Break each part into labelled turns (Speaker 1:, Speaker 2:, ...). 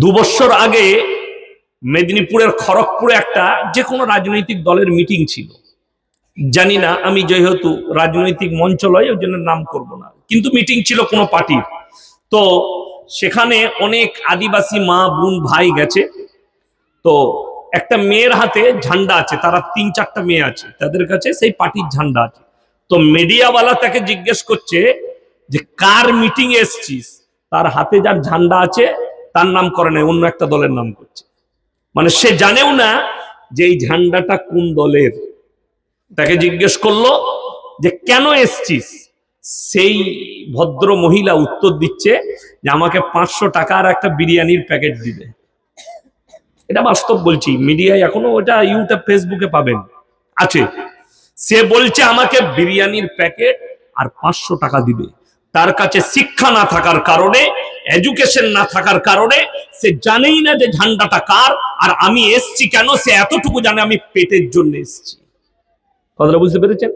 Speaker 1: 2 বছর আগে মেদিনীপুরের খড়গপুরে একটা যে কোনো রাজনৈতিক দলের মিটিং ছিল। জানি না, আমি যেহেতু রাজনৈতিক মঞ্চ লয় ওই জন্য নাম করব না, কিন্তু মিটিং ছিল কোনো পার্টির। তো সেখানে অনেক আদিবাসী মা বোন ভাই গেছে। তো একটা মেয়ের হাতে ঝান্ডা আছে, তারা 3-4টা মেয়ে আছে, তাদের কাছে সেই পার্টির ঝান্ডা আছে। তো মিডিয়াওয়ালা তাকে জিজ্ঞেস করছে যে কার মিটিং এ এসছিস। তার হাতে যার ঝান্ডা আছে তার নাম করে নাই, অন্য একটা দলের নাম করছে। মানে সে জানেও না যে এই ঝান্ডাটা কোন দলের। তাকে জিজ্ঞেস করলো যে কেন এসছিস। সেই ভদ্র মহিলা উত্তর দিচ্ছে যে আমাকে 500 টাকার একটা বিরিয়ানির প্যাকেট দিবে। এটা বাস্তব বলছি, মিডিয়ায় এখনো ওটা ইউটিউব ফেসবুকে পাবেন, আছে। সে বলছে আমাকে বিরিয়ানির প্যাকেট আর 500 টাকা দিবে। তার কাছে শিক্ষা না থাকার কারণে, এডুকেশন না থাকার কারণে সে জানেই না যে ঝান্ডাটা কার আর আমি এসছি কেন। সে এতটুকু জানে আমি পেটের জন্য এসছি। কথাটা বুঝতে পেরেছেন?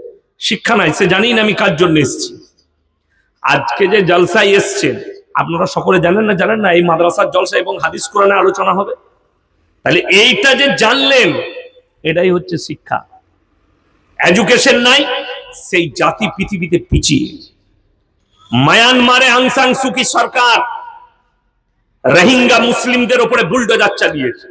Speaker 1: শিক্ষা নাই, সে জানেই না আমি কার জন্য এসছি। আজকে যে জলসায় এসছেন আপনারা সকলে জানেন না? জানেন না এই মাদ্রাসার জলসা এবং হাদিস কোরআনে আলোচনা হবে। তাহলে এইটা যে জানলেন, এটাই হচ্ছে শিক্ষা। এডুকেশন নাই, সেই জাতি পৃথিবীতে পিছিয়ে। মায়ানমারে আং সান সু কি সরকার রোহিঙ্গা মুসলিমদের উপরে বুলডোজার চালিয়েছে।